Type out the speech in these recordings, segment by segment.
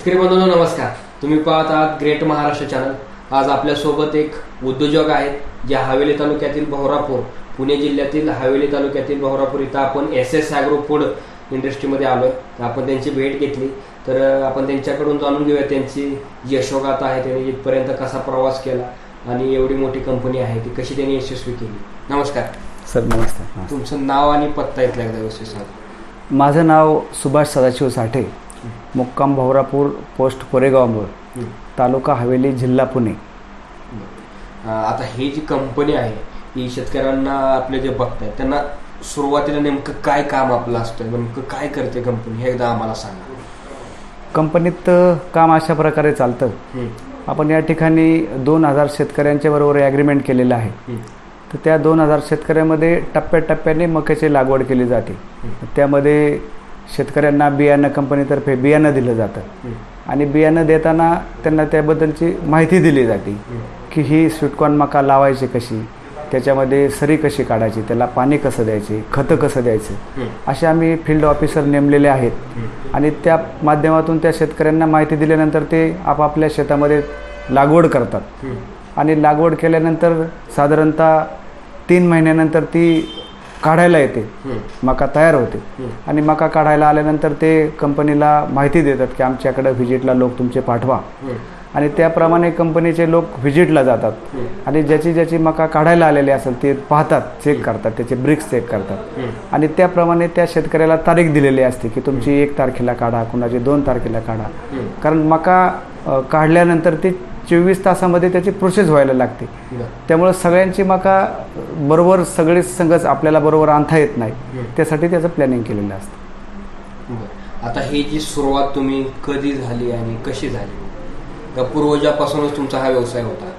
शेतकरी बंधूंनो नमस्कार. तुम्ही पाहत आहात ग्रेट महाराष्ट्र चॅनल. आज आपल्यासोबत एक उद्योजक आहेत जे हवेली तालुक्यातील बहरापूर, पुणे जिल्ह्यातील हवेली तालुक्यातील बहरापूर इथं आपण SS ॲग्रो फूड इंडस्ट्रीमध्ये आलोय. आपण त्यांची भेट घेतली तर आपण त्यांच्याकडून जाणून घेऊया त्यांची जी यशोगाथा आहे, त्यांनी इथपर्यंत कसा प्रवास केला आणि एवढी मोठी कंपनी आहे ती कशी त्यांनी यशस्वी केली. नमस्कार सर. नमस्कार. तुमचं नाव आणि पत्ता इथला एकदा व्यवस्थित सांगा. माझं नाव सुभाष सदाशिव साठे, मुक्काम बहरापूर, पोस्ट कोरेगाव, तालुका हवेली, जिल्हा पुणे. आता ही जी कंपनी आहे ही शेतकऱ्यांना आपले जे बघतायत त्यांना सुरुवातीला नेमकं काय काम आपलं असतं, नेमकं काय करते कंपनी हे एकदा आम्हाला सांगा. कंपनीत काम अशा प्रकारे चालतं. आपण या ठिकाणी 2000 शेतकऱ्यांच्या बरोबर ॲग्रीमेंट केलेलं आहे. तर त्या 2000 शेतकऱ्यामध्ये टप्प्याटप्प्याने मक्याची लागवड केली जाते. त्यामध्ये शेतकऱ्यांना बियाणं कंपनीतर्फे बियाणं दिलं जातं आणि बियाणं देताना त्यांना त्याबद्दलची माहिती दिली जाते की ही स्वीटकॉर्न मका लावायची कशी, त्याच्यामध्ये सरी कशी काढायची, त्याला पाणी कसं द्यायचे, खतं कसं द्यायचं, असे आम्ही फील्ड ऑफिसर नेमलेले आहेत. आणि त्या माध्यमातून त्या शेतकऱ्यांना माहिती दिल्यानंतर ते आपापल्या शेतामध्ये लागवड करतात आणि लागवड केल्यानंतर साधारणतः 3 महिन्यानंतर ती काढायला येते, मका तयार होते. आणि मका काढायला आल्यानंतर ते कंपनीला माहिती देतात की आमच्याकडे व्हिजिटला लोक तुमचे पाठवा. आणि त्याप्रमाणे कंपनीचे लोक व्हिजिटला जातात आणि ज्याची मका काढायला आलेले असेल ते पाहतात, चेक करतात, त्याचे ब्रिक्स चेक करतात. आणि त्याप्रमाणे त्या शेतकऱ्याला तारीख दिलेली असते की तुमची 1 तारखेला काढा, कुणाची 2 तारखेला काढा. कारण मका काढल्यानंतर ती 24 तासामध्ये त्याची प्रोसेस व्हायला लागते. त्यामुळे सगळ्यांची मका बरोबर सगळे संघच आपल्याला बरोबर आणता येत नाही, त्यासाठी त्याचं प्लॅनिंग केलेलं असतं. आता ही जी सुरुवात तुम्ही कधी झाली आणि कशी झाली? का पूर्वजापासूनच तुमचा हा व्यवसाय होता?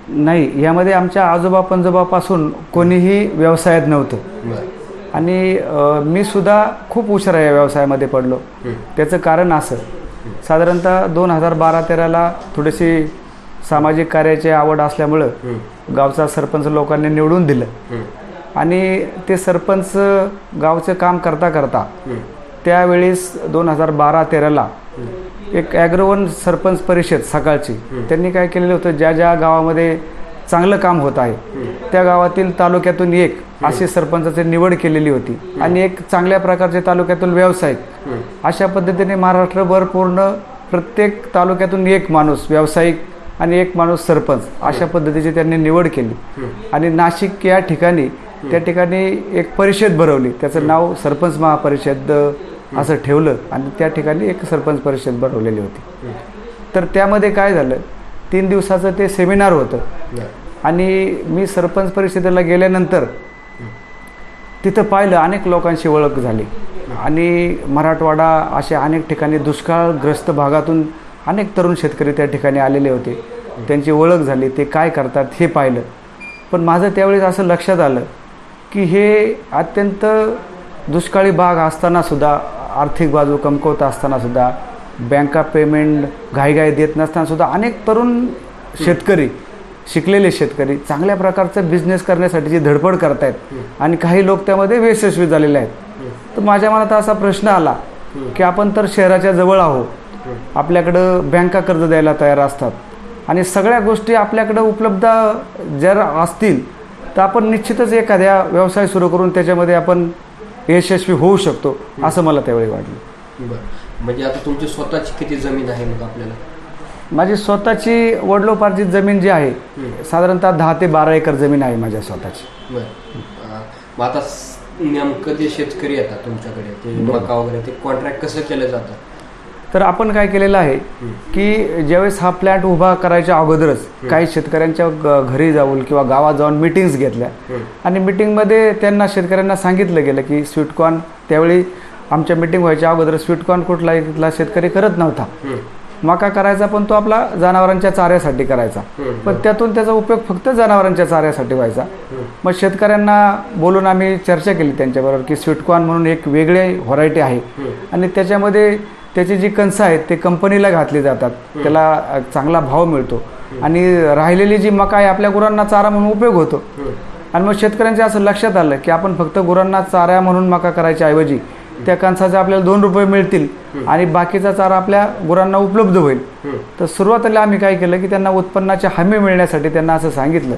नाही, यामध्ये आमच्या आजोबा पणजोबापासून कोणीही व्यवसायात नव्हतं. आणि मी सुद्धा खूप उशिरा या व्यवसायामध्ये पडलो. त्याचं कारण असं, साधारणतः 2012-13ला थोडीशी सामाजिक कार्याची आवड असल्यामुळं गावचा सरपंच लोकांनी निवडून दिलं. आणि ते सरपंच गावचं काम करता करता त्यावेळेस 2012-13ला एक ॲग्रोवन सरपंच परिषद सकाळची त्यांनी काय केलेलं होतं, ज्या ज्या गावामध्ये चांगलं काम होत आहे त्या गावातील तालुक्यातून एक अशी सरपंचाची निवड केलेली होती. आणि एक चांगल्या प्रकारचे तालुक्यातील व्यावसायिक अशा पद्धतीने महाराष्ट्रभर पूर्ण प्रत्येक तालुक्यातून एक माणूस व्यावसायिक आणि एक माणूस सरपंच अशा पद्धतीची त्यांनी निवड केली. आणि नाशिक या ठिकाणी त्या ठिकाणी एक परिषद भरवली, त्याचं नाव सरपंच महापरिषद असं ठेवलं आणि त्या ठिकाणी एक सरपंच परिषद भरवलेली होती. तर त्यामध्ये काय झालं, 3 दिवसाचं ते सेमिनार होतं. आणि मी सरपंच परिषदेला गेल्यानंतर तिथं पाहिलं, अनेक लोकांशी ओळख झाली. आणि मराठवाडा अशा अनेक ठिकाणी दुष्काळग्रस्त भागातून अनेक तरुण शेतकरी त्या ठिकाणी आलेले होते, त्यांची ओळख झाली, ते काय करतात हे पाहिलं. पण माझं त्यावेळेस असं लक्षात आलं की हे अत्यंत दुष्काळी भाग असतानासुद्धा, आर्थिक बाजू कमकुवत असतानासुद्धा, बँका पेमेंट घाईघाई देत नसतानासुद्धा अनेक तरुण शेतकरी, शिकलेले शेतकरी चांगल्या प्रकारचं बिझनेस करण्यासाठीची धडपड करतायत आणि काही लोक त्यामध्ये यशस्वी झालेले आहेत. तर माझ्या मनात असा प्रश्न आला की आपण तर शहराच्या जवळ आहोत, आपल्याकडं बँका कर्ज द्यायला तयार असतात आणि सगळ्या गोष्टी आपल्याकडं उपलब्ध जर असतील तर आपण निश्चितच एखाद्या व्यवसाय सुरू करून त्याच्यामध्ये आपण यशस्वी होऊ शकतो, असं मला त्यावेळी वाटलं. म्हणजे आता तुमची स्वतःची किती जमीन आहे मग? आपल्याला माझी स्वतःची वडिलोपार्जित जमीन जी आहे साधारणतः 10 ते 12 एकर जमीन आहे माझ्या स्वतःची. मग आता नेमकं जे शेतकरी येतात तुमच्याकडे ते मका वगैरे ते कॉन्ट्रॅक्ट कसं केलं जातं? तर आपण काय केलेलं आहे की ज्यावेळेस हा प्लॅन्ट उभा करायच्या अगोदरच काही शेतकऱ्यांच्या घरी जाऊन किंवा गावात जाऊन मीटिंग्स घेतल्या आणि मीटिंगमध्ये त्यांना शेतकऱ्यांना सांगितलं गेलं की स्वीटकॉर्न, त्यावेळी आमच्या मीटिंग व्हायच्या अगोदर स्वीटकॉर्न कुठला शेतकरी करत नव्हता. मका करायचा पण तो आपला जनावरांच्या चाऱ्यासाठी करायचा, पण त्यातून त्याचा उपयोग फक्त जनावरांच्या चाऱ्यासाठी व्हायचा. मग शेतकऱ्यांना बोलून आम्ही चर्चा केली त्यांच्याबरोबर की स्वीटकॉर्न म्हणून एक वेगळी व्हरायटी आहे आणि त्याच्यामध्ये त्याची जी कणसं आहेत ते कंपनीला घातली जातात, त्याला चांगला भाव मिळतो आणि राहिलेली जी मका आहे आपल्या गुरांना चारा म्हणून उपयोग होतो. आणि मग शेतकऱ्यांच्या असं लक्षात आलं की आपण फक्त गुरांना चारा म्हणून मका करायच्या ऐवजी त्या कणसाचे आपल्याला 2 रुपये मिळतील आणि बाकीचा चारा आपल्या गुरांना उपलब्ध होईल. तर सुरुवातीला आम्ही काय केलं की त्यांना उत्पन्नाची हमी मिळण्यासाठी त्यांना असं सांगितलं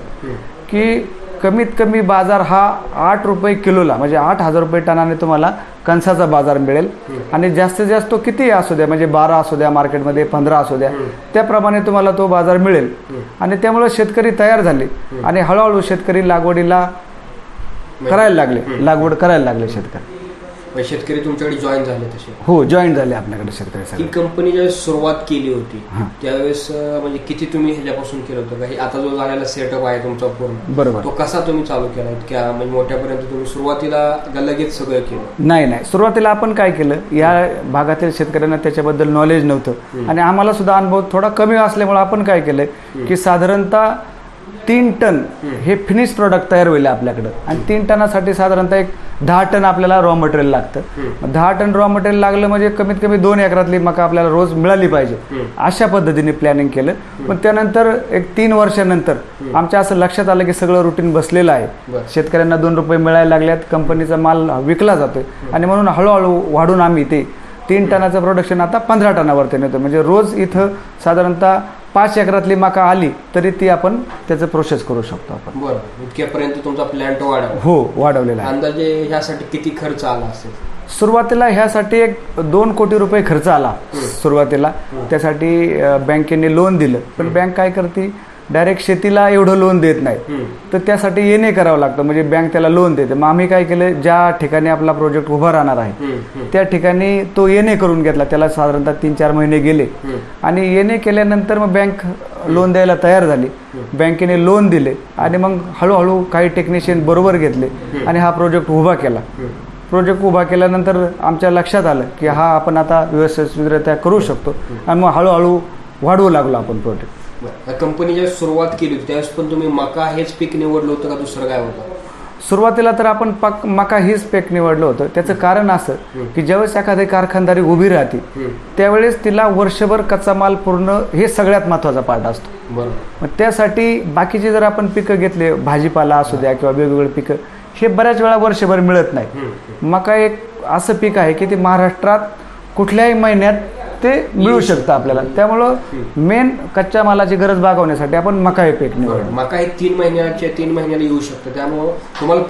की कमीत कमी बाजार हा 8 रुपये किलोला म्हणजे 8,000 रुपये टनाने तुम्हाला कणसाचा बाजार मिळेल आणि जास्तीत जास्त तो कितीही असू द्या म्हणजे 12 असू द्या मार्केटमध्ये 15 असू द्या त्याप्रमाणे तुम्हाला तो बाजार मिळेल. आणि त्यामुळे शेतकरी तयार झाले आणि हळूहळू शेतकरी लागवड करायला लागले शेतकरी. शेतकरी तुमच्याकडे जॉईन झाले तसे? हो, जॉईन झाले आपल्याकडे शेतकरी. ही कंपनी ज्यावेळेस सुरुवात केली होती त्यावेळेस म्हणजे किती तुम्ही ह्याच्यापासून केलं होतं का? आता जो झालेला सेटअप आहे तुमचा पूर्ण, बरोबर, तो कसा तुम्ही चालू केला इतक्या म्हणजे मोठ्यापर्यंत तुम्ही सुरुवातीला लगेच सगळं केलं? नाही, सुरुवातीला आपण काय केलं, या भागातील शेतकऱ्यांना त्याच्याबद्दल नॉलेज नव्हतं आणि आम्हाला सुद्धा अनुभव थोडा कमी असल्यामुळे आपण काय केलं की साधारणतः 3 टन हे फिनिश प्रोडक्ट तयार होईल आपल्याकडं आणि 3 टनासाठी साधारणतः एक 10 टन आपल्याला रॉ मटेरियल लागतं. 10 टन रॉ मटेरियल लागलं म्हणजे कमीत कमी 2 एकरातली मका आपल्याला रोज मिळाली पाहिजे अशा पद्धतीने प्लॅनिंग केलं. पण त्यानंतर एक 3 वर्षानंतर आमच्या असं लक्षात आलं की सगळं रुटीन बसलेलं आहे, शेतकऱ्यांना 2 रुपये मिळायला लागल्यात, कंपनीचा माल विकला जातोय आणि म्हणून हळूहळू वाढून आम्ही ते 3 टनाचं प्रोडक्शन आता 15 टनावरती नेतो. म्हणजे रोज इथं साधारणतः 5 एकरातली मका आली तरी ती आपण त्याचं प्रोसेस करू शकतो आपण. बरं, इतक्यापर्यंत तुमचा प्लॅन्ट वाढवला? हो, वाढवलेला आहे. अंदाजे ह्यासाठी किती खर्च आला असेल? सुरुवातीला ह्यासाठी एक 2 कोटी रुपये खर्च आला सुरुवातीला. त्यासाठी बँकेने लोन दिलं, पण बँक काय करते डायरेक्ट शेतीला एवढं लोन देत नाही, तर त्यासाठी येणे करावं लागतं म्हणजे बँक त्याला लोन देते. मग आम्ही काय केलं, ज्या ठिकाणी आपला प्रोजेक्ट उभा राहणार आहे त्या ठिकाणी तो येणे करून घेतला. त्याला साधारणतः 3-4 महिने गेले आणि येणे केल्यानंतर मग बँक लोन द्यायला तयार झाली. बँकेने लोन दिले आणि मग हळूहळू काही टेक्निशियन बरोबर घेतले आणि हा प्रोजेक्ट उभा केला. प्रोजेक्ट उभा केल्यानंतर आमच्या लक्षात आलं की हा आपण आता व्यवस्थितरित्या करू शकतो आणि मग हळूहळू वाढवू लागलो आपण प्रोजेक्ट. कंपनी ज्या सुरुवात केली होती त्यावेळेस पण तुम्ही मका हेच पीक निवडलं होतं का दुसरं काय होतं? सुरुवातीला तर आपण मका हीच पीक निवडलं होतं. त्याचं कारण असं की ज्यावेळेस एखादी कारखानदारी उभी राहते त्यावेळेस तिला वर्षभर कच्चा माल पूर्ण हे सगळ्यात महत्त्वाचा पार्ट असतो. मग त्यासाठी बाकीचे जर आपण पिकं घेतले, भाजीपाला असू द्या किंवा वेगवेगळे पिकं, हे बऱ्याच वेळा वर्षभर मिळत नाही. मका एक असं पीक आहे की ते महाराष्ट्रात कुठल्याही महिन्यात ते मिळू शकतं आपल्याला. त्यामुळं मेन कच्च्या मालाची गरज भागवण्यासाठी आपण मका हे पीक निवडलं. मका हे 3 महिन्याला येऊ शकतं, त्यामुळं तुम्हाला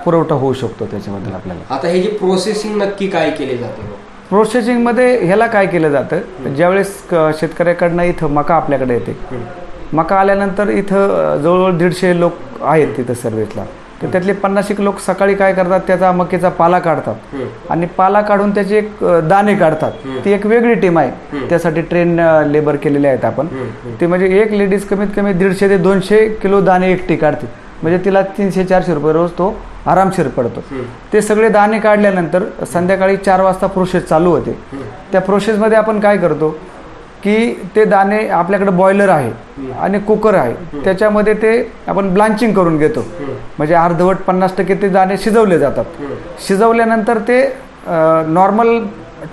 पुरवठा होऊ शकतो त्याच्याबद्दल आपल्याला. आता हे जे प्रोसेसिंग नक्की काय केले जाते? प्रोसेसिंगमध्ये ह्याला काय केलं जातं, ज्यावेळेस शेतकऱ्याकडनं इथं मका आपल्याकडे येते, मका आल्यानंतर इथं जवळजवळ 150 लोक आहेत तिथं सर्व्हिसला. तर त्यातले 50 लोक सकाळी काय करतात, त्याचा मक्याचा पाला काढतात आणि पाला काढून त्याचे एक दाणे काढतात. ती एक वेगळी टीम आहे, त्यासाठी ट्रेन लेबर केलेले आहेत आपण. ते म्हणजे एक लेडीज कमीत कमी 150 ते 200 किलो दाणे एकटी काढते, म्हणजे तिला 300-400 रुपये रोज तो आरामशीर पडतो. ते सगळे दाणे काढल्यानंतर संध्याकाळी 4 वाजता प्रोसेस चालू होते. त्या प्रोसेसमध्ये आपण काय करतो की ते दाणे आपल्याकडे बॉयलर आहे आणि कुकर आहे, त्याच्यामध्ये ते आपण ब्लांचिंग करून घेतो. म्हणजे अर्धवट 50% ते दाणे शिजवले जातात. शिजवल्यानंतर ते नॉर्मल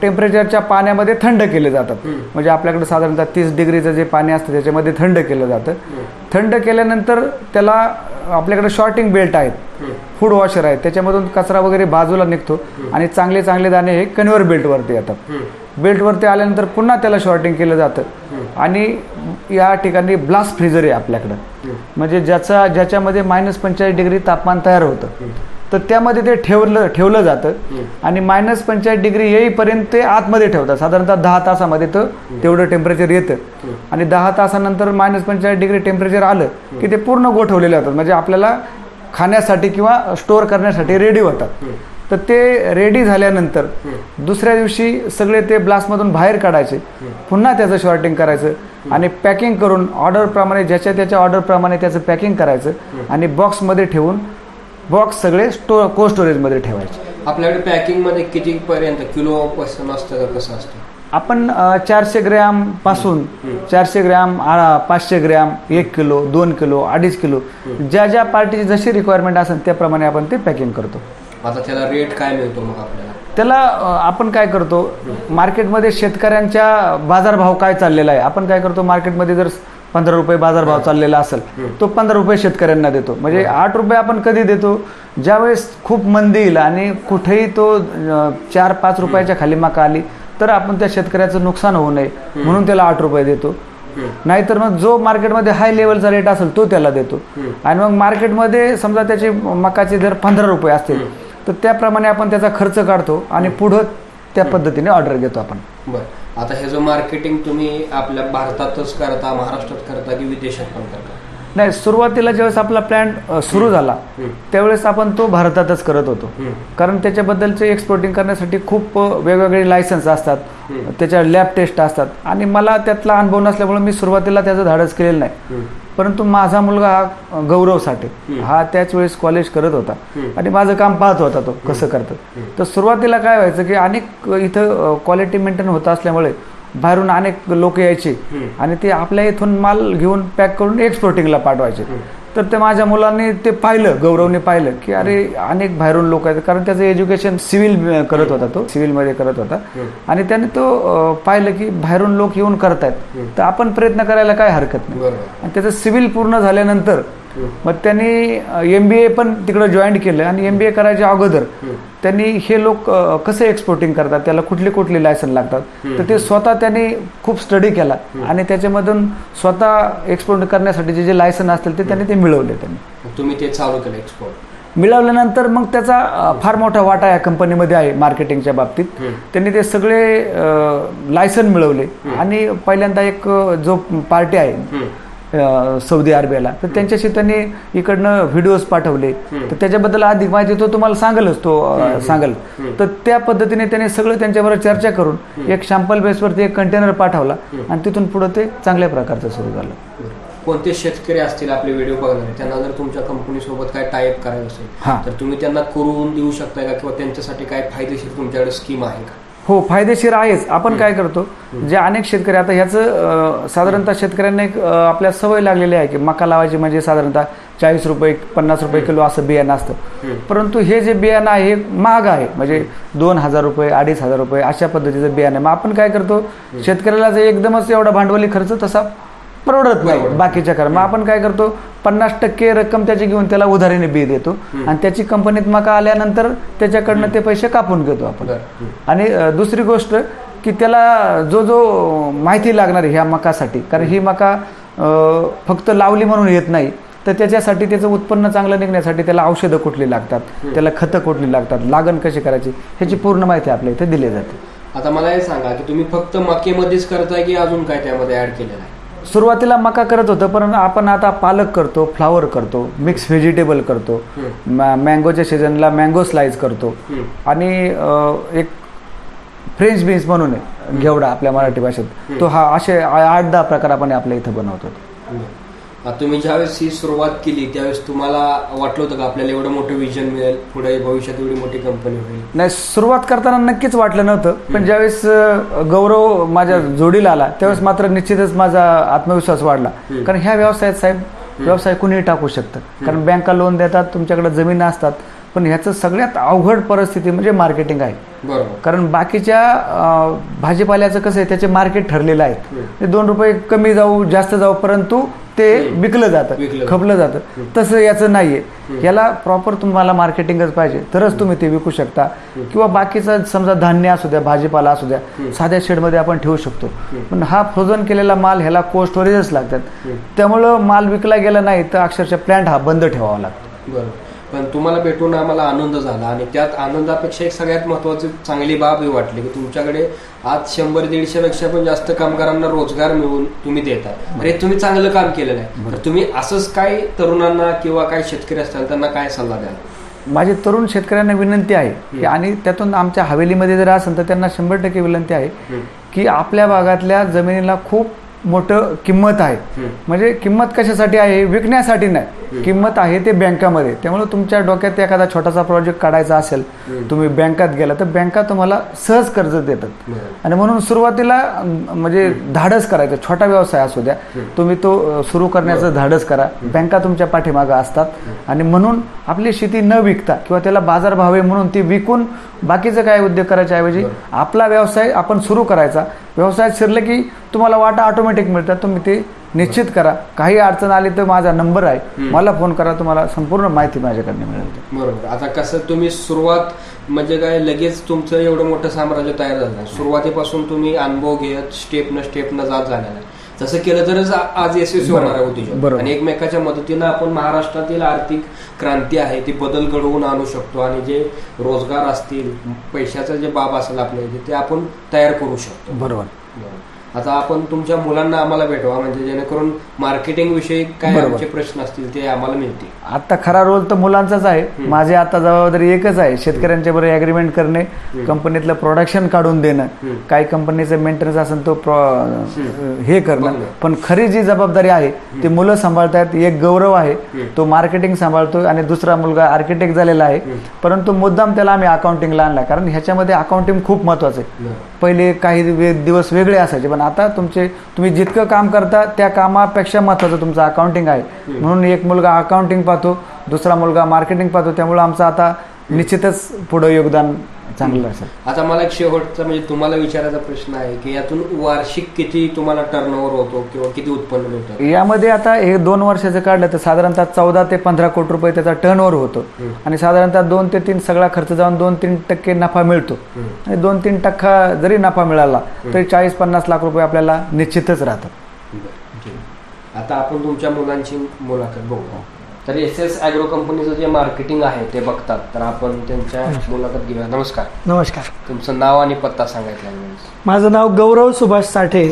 टेम्परेचरच्या पाण्यामध्ये थंड केले जातात. म्हणजे आपल्याकडे साधारणतः 30 डिग्रीचं जे पाणी असतं त्याच्यामध्ये थंड केलं जातं. थंड केल्यानंतर त्याला आपल्याकडे शॉर्टिंग बेल्ट आहेत, फूड वॉशर आहेत, त्याच्यामधून कचरा वगैरे बाजूला निघतो आणि चांगले चांगले दाणे हे कन्व्हेअर बेल्टवरती येतात. बेल्टवरती आल्यानंतर पुन्हा त्याला शॉर्टिंग केलं जातं आणि या ठिकाणी ब्लास्ट फ्रीजर आहे आपल्याकडं, म्हणजे ज्याच्यामध्ये -45 डिग्री तापमान तयार होतं. तर त्यामध्ये ते ठेवलं जातं आणि -45 डिग्री येईपर्यंत ते आतमध्ये ठेवतात. साधारणतः 10 तासामध्ये तेवढं टेम्परेचर येतं आणि 10 तासानंतर -45 डिग्री टेम्परेचर आलं की ते पूर्ण गोठवलेले होतात, म्हणजे आपल्याला खाण्यासाठी किंवा स्टोअर करण्यासाठी रेडी होतात. तर ते रेडी झाल्यानंतर दुसऱ्या दिवशी सगळे ते ब्लास्टमधून बाहेर काढायचे, पुन्हा त्याचं शॉर्टिंग करायचं आणि पॅकिंग करून ऑर्डरप्रमाणे ज्याच्या त्याच्या ऑर्डरप्रमाणे त्याचं पॅकिंग करायचं आणि बॉक्समध्ये ठेवून बॉक्स सगळे कोल्ड स्टोरेजमध्ये ठेवायचे. आपल्याकडे पॅकिंगमध्ये कितीपर्यंत किलो पासून असतं का कसं असतं? आपण 400 ग्रॅम पासून 400 gram, 500 gram, 1 kilo, 2 kilo, 2.5 kilo, ज्या पार्टीची जशी रिक्वायरमेंट असेल त्याप्रमाणे आपण ते पॅकिंग करतो. आता त्याला रेट काय मिळतो मग आपल्याला? त्याला आपण काय करतो, मार्केटमध्ये शेतकऱ्यांच्या बाजारभाव काय चाललेला आहे, आपण काय करतो, मार्केटमध्ये जर 15 रुपये बाजारभाव चाललेला असेल तो 15 रुपये शेतकऱ्यांना देतो. म्हणजे 8 रुपये आपण कधी देतो, ज्यावेळेस खूप मंदी येईल आणि कुठेही तो 4-5 रुपयाच्या खाली मका आली तर आपण त्या शेतकऱ्याचं नुकसान होऊ नये म्हणून त्याला 8 रुपये देतो. नाहीतर मग जो मार्केटमध्ये हाय लेवलचा रेट असेल तो त्याला देतो. आणि मग मार्केटमध्ये समजा त्याची मकाचे जर 15 रुपये असतील तर त्याप्रमाणे आपण त्याचा खर्च काढतो आणि पुढं त्या पद्धतीने ऑर्डर घेतो आपण. बरं, आता हे जो मार्केटिंग तुम्ही आपल्या भारतातच करता, महाराष्ट्रात करता की विदेशात पण करता? नाही, सुरुवातीला ज्यावेळेस आपला प्लॅन्ट सुरू झाला त्यावेळेस आपण तो भारतातच करत होतो. कारण त्याच्याबद्दलचे एक्सपोर्टिंग करण्यासाठी खूप वेगवेगळे लायसन्स असतात, त्याच्या लॅब टेस्ट असतात आणि मला त्यातला अनुभव नसल्यामुळे मी सुरुवातीला त्याचं धाडस केलेलं नाही. परंतु माझा मुलगा हा गौरव साठे हा त्याच वेळेस कॉलेज करत होता आणि माझं काम पाहत होता तो कसं करतं. तर सुरुवातीला काय व्हायचं की अनेक इथं क्वालिटी मेंटेन होत असल्यामुळे बाहेरून अनेक लोक यायचे आणि ते आपल्या इथून माल घेऊन पॅक करून एक्सपोर्टिंगला पाठवायचे. तर ते माझ्या मुलांनी ते पाहिलं, गौरवने पाहिलं की अरे अनेक बाहेरून लोक आहेत, कारण त्याचं एज्युकेशन सिव्हिल करत होता, तो सिव्हिलमध्ये करत होता आणि त्याने तो पाहिलं की बाहेरून लोक येऊन करतायत तर आपण प्रयत्न करायला काय हरकत नाही. आणि त्याचं सिव्हिल पूर्ण झाल्यानंतर मग त्यांनी MBA पण तिकडं जॉईन केलं आणि MBA करायच्या अगोदर त्यांनी हे लोक कसे एक्सपोर्टिंग करतात, त्याला कुठले कुठले लायसन लागतात तर ते स्वतः त्यांनी खूप स्टडी केला आणि त्याच्यामधून स्वतः एक्सपोर्ट करण्यासाठी जे लायसन असतील ते त्यांनी ते मिळवले. त्यांनी तुम्ही ते चालू केलं एक्सपोर्ट मिळवल्यानंतर मग त्याचा फार मोठा वाटा या कंपनीमध्ये आहे मार्केटिंगच्या बाबतीत. त्यांनी ते सगळे लायसन मिळवले आणि पहिल्यांदा एक जो पार्टी आहे सौदी अरेबियाला तर त्यांच्याशी त्यांनी इकडनं व्हिडिओज पाठवले तर त्याच्याबद्दल अधिक माहिती तो तुम्हाला सांगेलच, तो सांगेल. तर त्या पद्धतीने त्यांनी सगळं त्यांच्याबरोबर चर्चा करून एक सॅम्पल बेसवरती एक कंटेनर पाठवला आणि तिथून पुढे ते चांगल्या प्रकारचं सुरू झालं. कोणते शेतकरी असतील आपले व्हिडिओ बघणारे, त्यांना जर तुमच्या कंपनी सोबत काय टायअप करायचं असेल तर तुम्ही त्यांना करून देऊ शकता का, किंवा त्यांच्यासाठी काय फायदेशीर तुमच्याकडे स्कीम आहे का? हो, फायदेशीर आहेच. आपण काय करतो, जे अनेक शेतकरी आता ह्याचं साधारणतः शेतकऱ्यांना एक आपल्या सवय लागलेली आहे की मका लावायची म्हणजे साधारणतः 40 रुपये 50 रुपये किलो असं बियाणं असतं. परंतु हे जे बियाणं आहे हे महाग आहे, म्हणजे 2000 रुपये 2500 रुपये अशा पद्धतीचं बियाणं. मग आपण काय करतो, शेतकऱ्याला जर एकदमच एवढा भांडवली खर्च तसा परवडत नाही बाकीच्या कारण, मग आपण काय करतो 50% रक्कम त्याची घेऊन त्याला उधारीने बी देतो आणि त्याची कंपनीत मका आल्यानंतर त्याच्याकडनं ते पैसे कापून घेतो आपण. आणि दुसरी गोष्ट की त्याला जो माहिती लागणार ह्या मकासाठी, कारण ही मका फक्त लावली म्हणून येत नाही तर त्याच्यासाठी त्याचं उत्पन्न चांगलं निघण्यासाठी त्याला औषधं कुठली लागतात, त्याला खतं कुठली लागतात, लागण कशी करायची ह्याची पूर्ण माहिती आपल्या इथे दिली जाते. आता मला हे सांगा की तुम्ही फक्त मकेमध्येच करताय की अजून काय त्यामध्ये ऍड केलेलं आहे? सुरुवातीला मका करत होतं, पण आपण आता पालक करतो, फ्लावर करतो, मिक्स व्हेजिटेबल करतो, मँगोच्या सीझनला मँगो स्लाइस करतो आणि एक फ्रेंच बीन्स म्हणून आहे घेवडा आपल्या मराठी भाषेत, तो हा असे 8-10 प्रकार आपण आपल्या इथं बनवतो. तुम्ही ज्यावेळेस ही सुरुवात केली त्यावेळेस तुम्हाला वाटलं होतं का आपल्याला एवढं मोठं विजन मिळेल, पुढे भविष्यात एवढी मोठी कंपनी होईल? नाही, सुरुवात करताना नक्कीच वाटलं नव्हतं, पण ज्यावेळेस गौरव माझ्या जोडीला आला त्यावेळेस मात्र निश्चितच माझा आत्मविश्वास वाढला. कारण ह्या व्यवसायात साहेब व्यवसाय कुणीही टाकू शकतं, कारण बँका लोन देतात, तुमच्याकडे जमीन असतात, पण ह्याचं सगळ्यात अवघड परिस्थिती म्हणजे मार्केटिंग आहे. कारण बाकीच्या भाजीपाल्याचं कसं आहे, त्याचे मार्केट ठरलेलं आहे, 2 रुपये कमी जाऊ जास्त जाऊ परंतु ते विकलं जातं, खपलं जातं. तसं याचं नाहीये, याला प्रॉपर तुम्हाला मार्केटिंगच पाहिजे तरच तुम्ही ते विकू शकता. किंवा बाकीचं समजा धान्य असू द्या, भाजीपाला असू द्या, साध्या शेडमध्ये आपण ठेवू शकतो, पण हा फ्रोझन केलेला माल ह्याला कोल्ड स्टोरेजच लागतात, त्यामुळं माल विकला गेला नाही तर अक्षरशः प्लॅन्ट हा बंद ठेवावा लागतो. बरोबर. पण तुम्हाला भेटून आम्हाला आनंद झाला आणि त्यात आनंदापेक्षा एक सगळ्यात महत्वाची चांगली बाब ही वाटली की तुमच्याकडे आज 100-150 पेक्षा पण जास्त कामगारांना रोजगार मिळवून तुम्ही देताय. अरे तुम्ही चांगलं काम केलेलं आहे, तर तुम्ही असंच काय तरुणांना किंवा काय शेतकरी असतात त्यांना काय सल्ला द्याल? माझी तरुण शेतकऱ्यांना विनंती आहे की, आणि त्यातून आमच्या हवेलीमध्ये जर असेल तर त्यांना 100% विनंती आहे की आपल्या भागातल्या जमिनीला खूप मोठं किंमत आहे. म्हणजे किंमत कशासाठी आहे, विकण्यासाठी नाही, किंमत आहे ते बँकामध्ये. त्यामुळे तुमच्या डोक्यात एखादा छोटासा प्रोजेक्ट काढायचा असेल, तुम्ही बँकात गेला तर बँका तुम्हाला सहज कर्ज देतात. आणि म्हणून सुरुवातीला म्हणजे धाडस करायचं, छोटा व्यवसाय असू द्या, तुम्ही तो सुरू करण्याचं धाडस करा, बँका तुमच्या पाठीमागं असतात. आणि म्हणून आपली शेती न विकता किंवा त्याला बाजारभाव आहे म्हणून ती विकून बाकीचं काय उद्योग करायच्या ऐवजी आपला व्यवसाय आपण सुरू करायचा. व्यवसायात शिरलं की तुम्हाला वाटा ऑटोमॅटिक मिळतात, तुम्ही ते निश्चित करा. काही अडचण आली तर माझा नंबर आहे, मला फोन करा, तुम्हाला संपूर्ण माहिती माझ्याकडनं मिळेल. बरोबर. आता कसं तुम्ही सुरुवात म्हणजे काय लगेच तुमचं एवढं मोठं साम्राज्य तयार झालं, सुरुवातीपासून तुम्ही अनुभव घेत स्टेप न जात झालेला आहे. तसं केलं तरच आज यशस्वी होणार आहे उद्योजक. आणि एकमेकाच्या मदतीनं आपण महाराष्ट्रातील आर्थिक क्रांती आहे ती बदल घडवून आणू शकतो आणि जे रोजगार असतील, पैशाचं जे बाब असेल आपल्या इथे ते आपण तयार करू शकतो. बरोबर. आता आपण तुमच्या मुलांना आम्हाला भेटवा, म्हणजे जेणेकरून मार्केटिंग विषयी काय आमचे प्रश्न असतील ते आम्हाला मिळतील. आता खरा रोल तर मुलांचाच आहे. माझी आता जबाबदारी एकच आहे, शेतकऱ्यांच्या बरोबर अग्रीमेंट करणे, कंपनीतलं प्रोडक्शन काढून देणं, काही कंपनीचं मेंटेनन्स असेल तो हे करणं. पण खरी जी जबाबदारी आहे ती मुलं सांभाळतात. एक गौरव आहे, तो मार्केटिंग सांभाळतो आणि दुसरा मुलगा आर्किटेक्ट झालेला आहे. परंतु मुद्दाम त्याला आम्ही अकाउंटिंगला आणला, कारण ह्याच्यामध्ये अकाउंटिंग खूप महत्वाचं आहे. पहिले काही दिवस वेगळे असायचे, पण आता तुम्ही जितकं काम करता त्या कामापेक्षा महत्वाचं तुमचं अकाउंटिंग आहे. म्हणून एक मुलगा अकाउंटिंग पाहतो, दुसरा मुलगा मार्केटिंग पाहतो. त्यामुळे आमचं आता निश्चितच पुढे योगदान चांगलं असेल. आता मला एक शेवटचा म्हणजे तुम्हाला विचारायचा प्रश्न आहे की यातून वार्षिक किती तुम्हाला टर्नओव्हर होतो किंवा किती उत्पन्न मिळतं? यामध्ये आता हे 2 वर्षाचं काढलं तर साधारणतः 14 ते 15 कोटी रुपये त्याचा टर्नओव्हर होतो आणि साधारणतः 2 ते 3 सगळा खर्च जाऊन 2-3% नफा मिळतो. आणि 2-3% जरी नफा मिळाला तरी 40-50 लाख रुपये आपल्याला निश्चितच राहतात. आता आपण तुमच्या मुलांची मुलाखत बघू. तर SS ॲग्रो कंपनीचं जे मार्केटिंग आहे ते बघतात, तर आपण त्यांच्या मुलाखत घेऊया. नमस्कार. नमस्कार. तुमचं नाव आणि पत्ता सांगायचं. माझं नाव गौरव सुभाष साठे.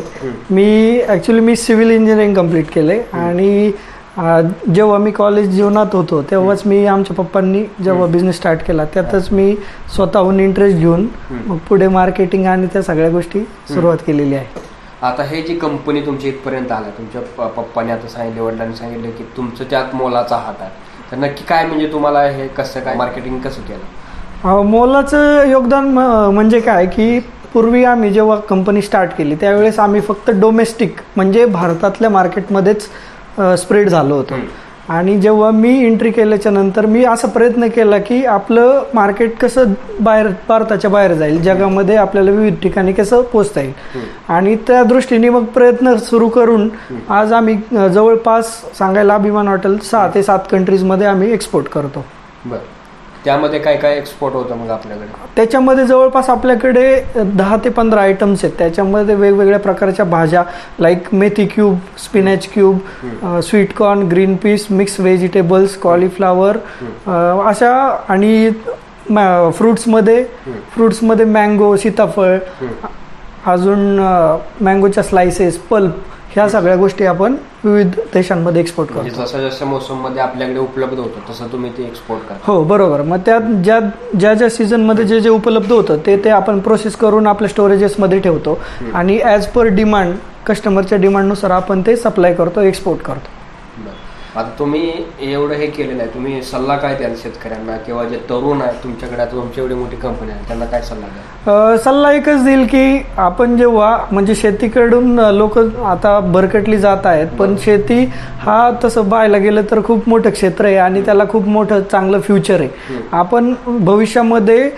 मी सिव्हिल इंजिनिअरिंग कंप्लीट केले आणि जेव्हा मी कॉलेज जीवनात होतो तेव्हाच मी आमच्या पप्पांनी जेव्हा बिझनेस स्टार्ट केला त्यातच मी स्वतःहून इंटरेस्ट घेऊन मग पुढे मार्केटिंग आणि त्या सगळ्या गोष्टी सुरुवात केलेली आहे. आता हे जी कंपनी तुमच्या इथपर्यंत आला, तुमच्या पप्पाने आता सांगितले, वडिलांनी सांगितलं की तुमचं त्यात मोलाचा हात आहे, तर नक्की काय म्हणजे तुम्हाला हे कसं काय मार्केटिंग कसं केलं? मोलाचं योगदान म्हणजे काय की पूर्वी आम्ही जेव्हा कंपनी स्टार्ट केली त्यावेळेस आम्ही फक्त डोमेस्टिक म्हणजे भारतातल्या मार्केटमध्येच स्प्रेड झालो होतो. आणि जेव्हा मी एंट्री केल्याच्या नंतर मी असा प्रयत्न केला की आपलं मार्केट कसं भारताच्या बाहेर जाईल, जगामध्ये आपल्याला विविध ठिकाणी कसं पोचता येईल. आणि त्या दृष्टीने मग प्रयत्न सुरू करून आज आम्ही जवळपास सांगायला अभिमान वाटेल 6 ते 7 कंट्रीजमध्ये आम्ही एक्सपोर्ट करतो. बरं. त्यामध्ये काय काय एक्सपोर्ट होतं मग आपल्याकडे? त्याच्यामध्ये जवळपास आपल्याकडे 10 ते 15 आयटम्स आहेत. त्याच्यामध्ये वेगवेगळ्या प्रकारच्या भाज्या like methi cube, spinach cube, sweet corn, green peas, mix vegetables, cauliflower अशा. आणि फ्रुट्समध्ये मँगो, सीताफळ, अजून मँगोच्या स्लायसेस, पल्प, ह्या सगळ्या गोष्टी आपण विविध देशांमध्ये एक्सपोर्ट करतो. जसं जसं मोसम मध्ये आपल्याकडे उपलब्ध होतं तसं तुम्ही ते एक्सपोर्ट करता? हो, बरोबर. मग त्यात ज्या सीझनमध्ये जे उपलब्ध होतं ते आपण प्रोसेस करून आपल्या स्टोरेजेसमध्ये ठेवतो आणि ॲज पर डिमांड, कस्टमरच्या डिमांडनुसार आपण ते सप्लाय करतो, एक्सपोर्ट करतो. आता तुम्ही एवढं हे केलेलं आहे, तुम्ही सल्ला काय द्याल शेतकऱ्यांना किंवा जे तरुण आहेत तुमच्याकडे, आता तुमची एवढी मोठी कंपनी आहे, त्यांना काय सल्ला द्याल? सल्ला एकच देईल की आपण जेव्हा म्हणजे शेतीकडून लोक आता भरकटली जात आहेत, पण शेती हा तसं पाहायला गेलं तर खूप मोठं क्षेत्र आहे आणि त्याला खूप मोठं चांगलं फ्युचर आहे. आपण भविष्यामध्ये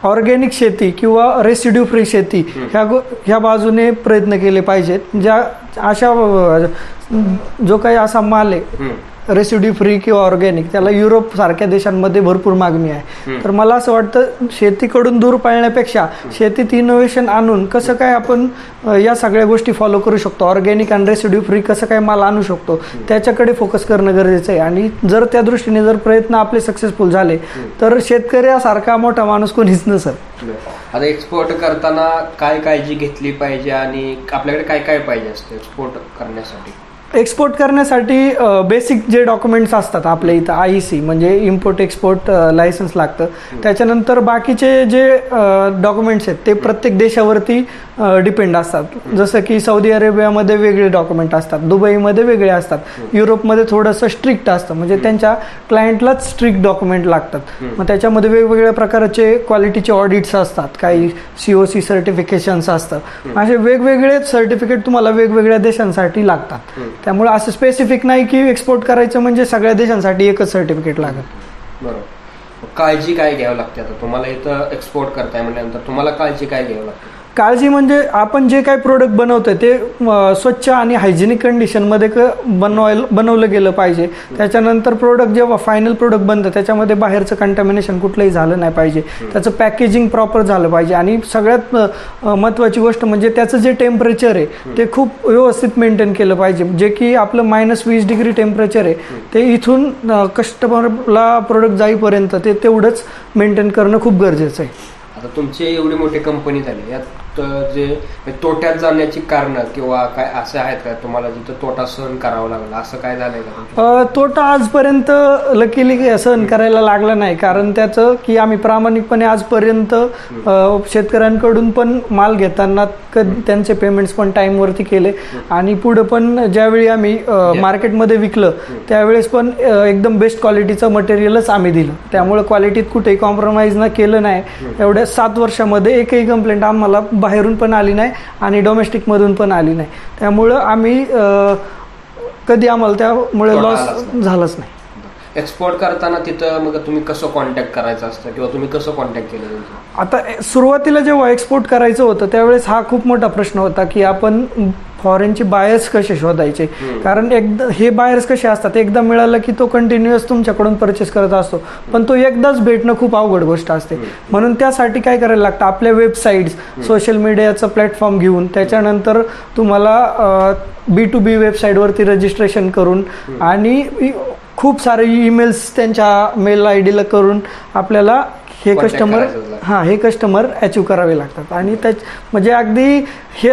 ऑर्गॅनिक शेती किंवा रेसिड्यू फ्री शेती ह्या बाजूने प्रयत्न केले पाहिजेत. जो काही असा माल आहे रेसिड्यू फ्री किंवा ऑर्गॅनिक, त्याला युरोप सारख्या देशांमध्ये भरपूर मागणी आहे. तर मला असं वाटतं शेतीकडून दूर पळण्यापेक्षा शेतीत इनोव्हेशन आणून कसं काय आपण या सगळ्या गोष्टी फॉलो करू शकतो, ऑर्गॅनिक आणि रेसिड्यू फ्री कसं काय माल आणू शकतो, त्याच्याकडे फोकस करणं गरजेचं आहे. आणि जर त्या दृष्टीने जर प्रयत्न आपले सक्सेसफुल झाले तर शेतकऱ्यासारखा मोठा माणूस कोणीच नसत. आता एक्सपोर्ट करताना काय काळजी घेतली पाहिजे आणि आपल्याकडे काय काय पाहिजे असतं एक्सपोर्ट करण्यासाठी? एक्सपोर्ट करण्यासाठी बेसिक जे डॉक्युमेंट्स असतात आपल्या इथं IEC म्हणजे इम्पोर्ट एक्सपोर्ट लायसन्स लागतं. त्याच्यानंतर बाकीचे जे डॉक्युमेंट्स आहेत ते प्रत्येक देशावरती डिपेंड असतात. जसं की सौदी अरेबियामध्ये वेगळे डॉक्युमेंट असतात, दुबईमध्ये वेगळे असतात, युरोपमध्ये थोडंसं स्ट्रिक्ट असतं म्हणजे त्यांच्या क्लायंटलाच स्ट्रिक्ट डॉक्युमेंट लागतात. मग त्याच्यामध्ये वेगवेगळ्या प्रकारचे क्वालिटीचे ऑडिट्स असतात, काही COC सर्टिफिकेशन्स असतं. असे वेगवेगळे सर्टिफिकेट तुम्हाला वेगवेगळ्या देशांसाठी लागतात. त्यामुळे असं स्पेसिफिक नाही की एक्सपोर्ट करायचं म्हणजे सगळ्या देशांसाठी एकच सर्टिफिकेट लागत. बरोबर. काळजी काय घ्यावी लागते? आता तुम्हाला इथं एक्सपोर्ट करताय म्हटल्यानंतर तुम्हाला काळजी काय घ्यावी लागते? काळजी म्हणजे आपण जे काही प्रोडक्ट बनवतोय ते स्वच्छ आणि हायजेनिक कंडिशनमध्ये बनवलं गेलं पाहिजे. त्याच्यानंतर प्रोडक्ट जेव्हा फायनल प्रोडक्ट बनतं त्याच्यामध्ये बाहेरचं कंटॅमिनेशन कुठलंही झालं नाही पाहिजे. त्याचं पॅकेजिंग प्रॉपर झालं पाहिजे आणि सगळ्यात महत्त्वाची गोष्ट म्हणजे त्याचं जे टेम्परेचर आहे ते खूप व्यवस्थित मेंटेन केलं पाहिजे. जे की आपलं -20 डिग्री टेम्परेचर आहे ते इथून कस्टमरला प्रोडक्ट जाईपर्यंत ते तेवढंच मेंटेन करणं खूप गरजेचं आहे. आता तुमची एवढी मोठी कंपनी झाली, यात जे तोट्यात जाण्याची कारणं किंवा काय असं आहेत का, तुम्हाला जिथं तोटा सहन करावा लागला असं काय झालंय का? तोटा आजपर्यंत लकीली सहन करायला लागला नाही. कारण त्याचं की आम्ही प्रामाणिकपणे आजपर्यंत शेतकऱ्यांकडून पण माल घेताना त्यांचे पेमेंट्स पण टाईमवरती केले आणि पुढं पण ज्यावेळी आम्ही मार्केटमध्ये विकलं त्यावेळेस पण एकदम बेस्ट क्वालिटीचं मटेरियलच आम्ही दिलं. त्यामुळे क्वालिटीत कुठेही कॉम्प्रोमाइज न केलं नाही. एवढ्या 7 वर्षामध्ये एकही कंप्लेंट आम्हाला बाहेरून पण आली नाही आणि डोमेस्टिकमधून पण आली नाही. त्यामुळं आम्ही कधी आम्हाला त्यामुळे लॉस झालाच नाही. एक्सपोर्ट करताना तिथं मग तुम्ही कसं कॉन्टॅक्ट करायचं असतं किंवा तुम्ही कसं कॉन्टॅक्ट केलं? आता सुरुवातीला जेव्हा एक्सपोर्ट करायचं होतं त्यावेळेस हा खूप मोठा प्रश्न होता की आपण फॉरेनचे बायर्स कसे शोधायचे. कारण एकदा हे बायर्स कसे असतात, एकदा मिळालं की तो कंटिन्युअस तुमच्याकडून परचेस करत असतो, पण तो एकदाच भेटणं खूप अवघड गोष्ट असते. म्हणून त्यासाठी काय करायला लागतं, आपल्या वेबसाईट्स, सोशल मीडियाचं प्लॅटफॉर्म घेऊन त्याच्यानंतर तुम्हाला B2B वेबसाईटवरती रजिस्ट्रेशन करून आणि खूप सारे ईमेल्स त्यांच्या मेल ID ला करून आपल्याला हे कस्टमर अचीव करावे लागतात. आणि म्हणजे अगदी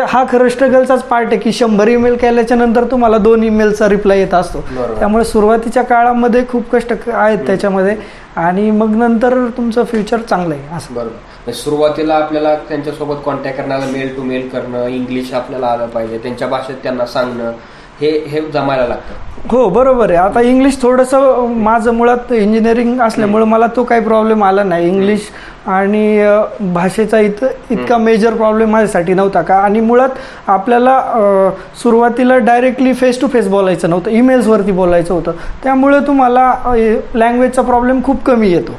हा खरं स्ट्रगलचाच पार्ट आहे की 100 ईमेल केल्याच्या नंतर तुम्हाला 2 ईमेलचा रिप्लाय येत असतो. त्यामुळे सुरुवातीच्या काळामध्ये खूप कष्ट आहेत त्याच्यामध्ये आणि मग नंतर तुमचं फ्युचर चांगलं आहे असं. बरोबर. सुरुवातीला आपल्याला त्यांच्यासोबत कॉन्टॅक्ट करण्याला मेल टू मेल करणं, इंग्लिश आपल्याला आलं पाहिजे, त्यांच्या भाषेत त्यांना सांगणं हे जमायला लागतं. हो बरोबर आहे. आता इंग्लिश थोडंसं माझं मुळात इंजिनिअरिंग असल्यामुळे मला तो काही प्रॉब्लेम आला नाही. इंग्लिश आणि भाषेचा इतका मेजर प्रॉब्लेम माझ्यासाठी नव्हता का. आणि मुळात आपल्याला सुरुवातीला डायरेक्टली फेस टू फेस बोलायचं नव्हतं, ईमेल्सवरती बोलायचं होतं. त्यामुळे तुम्हाला लँग्वेजचा प्रॉब्लेम खूप कमी येतो.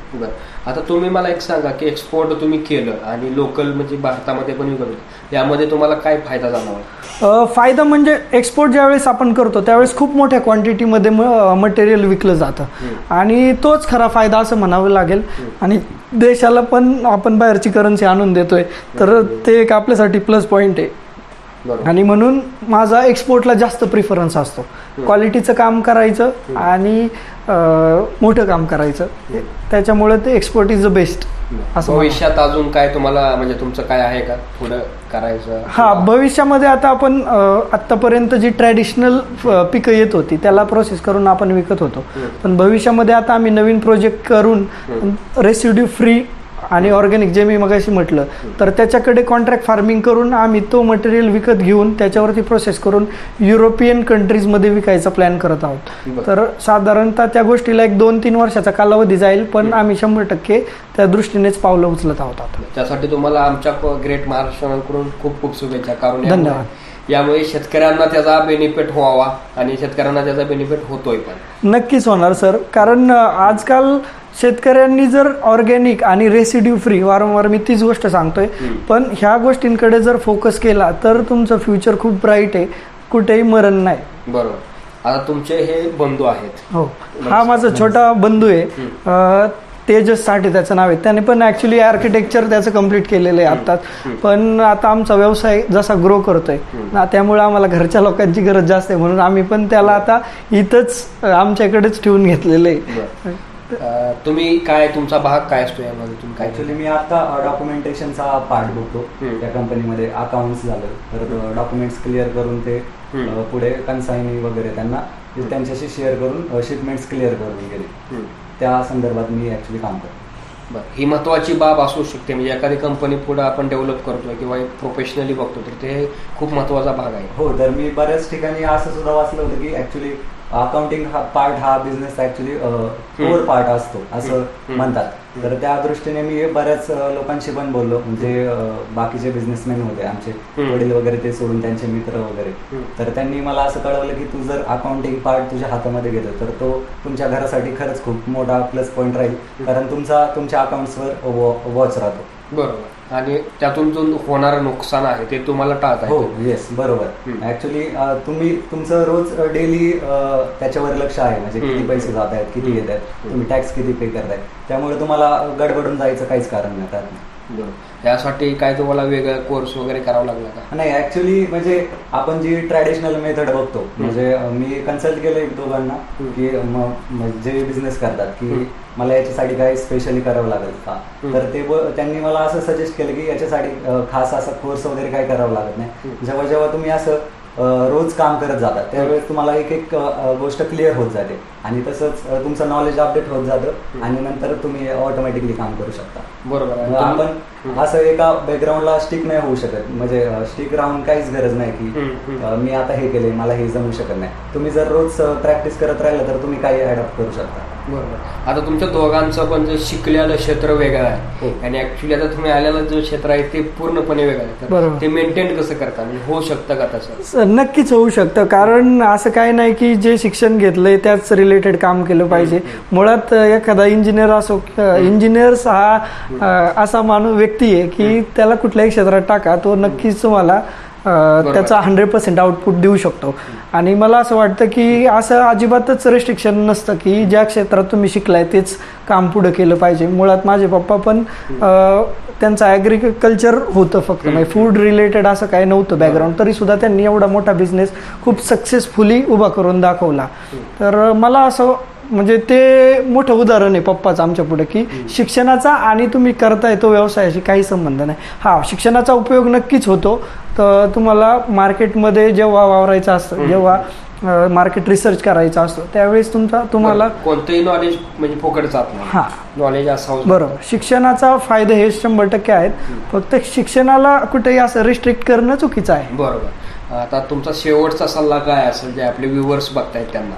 आता तुम्ही मला एक सांगा की एक्सपोर्ट तुम्ही केलं आणि लोकल म्हणजे भारतामध्ये पण विकत, यामध्ये तुम्हाला काय फायदा जाणवला? फायदा म्हणजे एक्सपोर्ट ज्यावेळेस आपण करतो त्यावेळेस खूप मोठ्या क्वांटिटीमध्ये मटेरियल विकलं जातं आणि तोच खरा फायदा असं म्हणावं लागेल. आणि देशाला पण आपण बाहेरची करन्सी आणून देतोय तर ते एक आपल्यासाठी प्लस पॉईंट आहे. आणि म्हणून माझा एक्सपोर्टला जास्त प्रिफरन्स असतो. क्वालिटीचं काम करायचं आणि मोठं काम करायचं, त्याच्यामुळे ते एक्सपोर्ट इज द बेस्ट. असं भविष्यात अजून काय तुम्हाला म्हणजे तुमचं काय आहे का पुढं करायचं? हा, भविष्यामध्ये आता आपण आतापर्यंत जी ट्रॅडिशनल पिकं येत होती त्याला प्रोसेस करून आपण विकत होतो, पण भविष्यामध्ये आता आम्ही नवीन प्रोजेक्ट करून रेसिड्यू फ्री आणि ऑर्गॅनिक जे मी मगाशी म्हटलं तर त्याच्याकडे कॉन्ट्रॅक्ट फार्मिंग करून आम्ही तो मटेरियल विकत घेऊन त्याच्यावरती प्रोसेस करून युरोपियन कंट्रीजमध्ये विकायचा प्लॅन करत आहोत. तर साधारणतः त्या गोष्टीला 1-2-3 वर्षाचा कालावधी जाईल, पण आम्ही 100% त्या दृष्टीनेच पावलं उचलत आहोत. त्यासाठी तुम्हाला आमच्या ग्रेट महाराष्ट्राकडून खूप खूप शुभेच्छा. कारण धन्यवाद. यामुळे शेतकऱ्यांना त्याचा बेनिफिट व्हावा आणि शेतकऱ्यांना त्याचा बेनिफिट होतोय पण नक्कीच होणार सर. कारण आजकाल शेतकऱ्यांनी जर ऑर्गॅनिक आणि रेसिड्यू फ्री, वारंवार मी तीच गोष्ट सांगतोय, पण ह्या गोष्टींकडे जर फोकस केला तर तुमचं फ्युचर खूप ब्राईट आहे, कुठेही मरण नाही. बरोबर. आता तुमचे हे बंधू आहेत. हो, हा माझा छोटा बंधू आहे, तेजस साठे त्याचं नाव आहे. त्याने पण ॲक्च्युली आर्किटेक्चर त्याचं कम्प्लीट केलेलं आहे आत्ताच. पण आता आमचा व्यवसाय जसा ग्रो करतोय ना, त्यामुळे आम्हाला घरच्या लोकांची गरज जास्त आहे, म्हणून आम्ही पण त्याला आता इथंच आमच्याकडेच ठेवून घेतलेलं आहे. तुम्ही काय, तुमचा भाग काय असतो यामध्ये? तुम्ही काय? ऍक्च्युली मी आता डॉक्युमेंटेशनचा पार्ट बघतो त्या कंपनीमध्ये. अकाउंट्स झालं तर डॉक्युमेंट्स क्लिअर करून ते पुढे कन्साइनी वगैरे त्यांना त्यांच्याशी शेअर करून शिपमेंट्स क्लिअर करून गेले, त्या संदर्भात मी ऍक्च्युली काम करतो. ही महत्वाची बाब असू शकते, म्हणजे एखादी कंपनी पुढे आपण डेव्हलप करतोय किंवा एक प्रोफेशनली बघतो तर ते खूप महत्वाचा भाग आहे. हो, तर मी बऱ्याच ठिकाणी असं सुद्धा वाचलं होतं की ऍक्च्युली अकाउंटिंग हा पार्ट हा बिझनेस ऍक्च्युली कोर पार्ट असतो असं म्हणतात. तर त्या दृष्टीने मी बऱ्याच लोकांशी पण बोललो, म्हणजे बाकीचे बिझनेसमॅन होते आमचे वडील वगैरे, ते सोडून त्यांचे मित्र वगैरे. तर त्यांनी मला असं कळवलं की तू जर अकाउंटिंग पार्ट तुझ्या हातामध्ये घेतलं तर तो तुमच्या घरासाठी खरंच खूप मोठा प्लस पॉईंट राहील, कारण तुमच्या अकाउंट्सवर वॉच राहतो. बरोबर. आणि त्यातून जो होणारं नुकसान आहे ते तुम्हाला टाळता हो येतं. येस बरोबर. ऍक्च्युली तुम्ही तुमचं रोज डेली त्याच्यावर लक्ष आहे, म्हणजे किती पैसे जात आहेत, किती येत आहेत, तुम्ही टॅक्स किती पे करताय, त्यामुळे तुम्हाला गडबडून जायचं काहीच कारण नाही त्यात. यासाठी काय तुम्हाला वेगळा कोर्स वगैरे करावा लागला का? नाही, ऍक्च्युली म्हणजे आपण जी ट्रॅडिशनल मेथड बघतो, म्हणजे मी कन्सल्ट केलं एक दोघांना की जे बिझनेस करतात की मला याच्यासाठी काही स्पेशली करावं लागेल का, तर त्यांनी मला असं सजेस्ट केलं की याच्यासाठी खास असा कोर्स वगैरे काही करावं लागत नाही. जेव्हा जेव्हा तुम्ही असं रोज काम करत जातात त्यावेळेस तुम्हाला एक एक गोष्ट क्लिअर होत जाते आणि तसंच तुमचं नॉलेज अपडेट होत जातं आणि नंतर तुम्ही ऑटोमॅटिकली काम करू शकता. बरोबर. आपण असं एका बॅकग्राऊंडला स्टिक नाही होऊ शकत, म्हणजे स्टिक राहून काहीच गरज नाही की मी आता हे केले मला हे जमू शकत नाही. तुम्ही जर रोज प्रॅक्टिस करत राहिलं तर तुम्ही काही अडॉप्ट करू शकता. बरोबर. आता तुमच्या दोघांचं पण जे शिकलेलं क्षेत्र वेगळं आहे आणि ऍक्च्युली आता तुम्ही आलेलं जे क्षेत्र आहे ते पूर्णपणे वेगळं आहे, तर ते मेंटेन कसं करता, म्हणजे होऊ शकतं का तसं? नक्कीच होऊ शकतं, कारण असं काही नाही की जे शिक्षण घेतलंय त्याच रिलेटेड काम केलं पाहिजे. मुळात एखादा इंजिनियर असो, इंजिनियर्स हा असा व्यक्ती आहे की त्याला कुठल्याही क्षेत्रात टाका तो नक्कीच तुम्हाला त्याचा 100% आउटपुट देऊ शकतो. आणि मला असं वाटतं की असं अजिबातच रिस्ट्रिक्शन नसतं की ज्या क्षेत्रात तुम्ही शिकलाय तेच काम पुढे केलं पाहिजे. मुळात माझे पप्पा पण त्यांचं ॲग्रिकल्चर होतं, फक्त म्हणजे फूड रिलेटेड असं काही नव्हतं बॅकग्राऊंड, तरी सुद्धा त्यांनी एवढा मोठा बिझनेस खूप सक्सेसफुली उभा करून दाखवला. तर मला असं म्हणजे ते मोठं उदाहरण आहे पप्पाचं आमच्या पुढे की शिक्षणाचा आणि तुम्ही करताय तो व्यवसायाशी काही संबंध नाही. हा, शिक्षणाचा उपयोग नक्कीच होतो. तर तुम्हाला मार्केटमध्ये जेव्हा वावरायचं असतं, जेव्हा मार्केट रिसर्च करायचा असतो त्यावेळेस तुम्हाला कोणतंही नॉलेज म्हणजे फुकट जात नाही. हा, नॉलेज असावं. बरोबर. शिक्षणाचा फायदे हे 100% आहेत, फक्त शिक्षणाला कुठेही असं रिस्ट्रिक्ट करणं चुकीचं आहे. बरोबर. आता तुमचा शेवटचा सल्ला काय असेल जे आपले व्ह्युअर्स बघतायत त्यांना?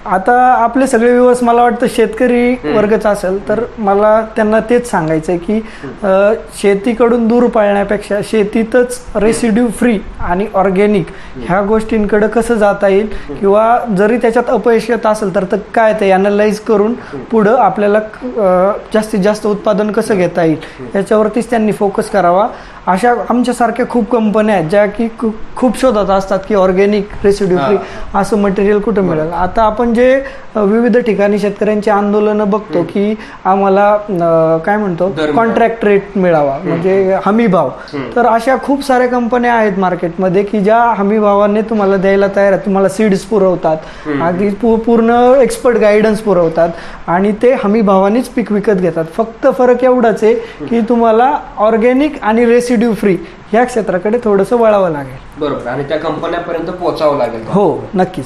आता आपले सगळे व्ह्युअर्स मला वाटतं शेतकरी वर्गच असेल, तर मला त्यांना तेच सांगायचं आहे की शेतीकडून दूर पळण्यापेक्षा शेतीतच रेसिड्यू फ्री आणि ऑर्गॅनिक ह्या गोष्टींकडे कसं जाता येईल, किंवा जरी त्याच्यात अपयश येत असेल तर काय ते अॅनलाइज करून पुढं आपल्याला जास्तीत जास्त उत्पादन कसं घेता येईल याच्यावरतीच त्यांनी फोकस करावा. अशा आमच्यासारख्या खूप कंपन्या आहेत ज्या की खूप शोधत असतात की ऑर्गॅनिक रेसिड्यू फ्री असं मटेरियल कुठं मिळेल. आता आपण जे विविध ठिकाणी शेतकऱ्यांची आंदोलनं बघतो की आम्हाला काय म्हणतो कॉन्ट्रॅक्ट रेट मिळावा, म्हणजे हमी भाव, तर अशा खूप साऱ्या कंपन्या आहेत मार्केटमध्ये की ज्या हमी भावाने तुम्हाला द्यायला तयार आहेत. तुम्हाला सीड्स पुरवतात, अगदी पूर्ण एक्सपर्ट गायडन्स पुरवतात आणि ते हमी भावानेच पीक विकत घेतात. फक्त फरक एवढाच आहे की तुम्हाला ऑर्गॅनिक आणि रेसिड्यू फ्री ह्या क्षेत्राकडे थोडंसं वळावं लागेल. बरोबर. आणि त्या कंपन्यापर्यंत पोहोचावं लागेल. हो, नक्कीच.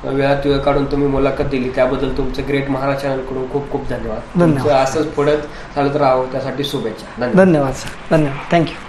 वेळात वेळ काढून तुम्ही मुलाखत दिली त्याबद्दल तुमचं ग्रेट महाराज चॅनलकडून खूप खूप धन्यवाद. असंच पुढे चालत राहावं त्यासाठी शुभेच्छा. धन्यवाद सर. धन्यवाद. थँक्यू.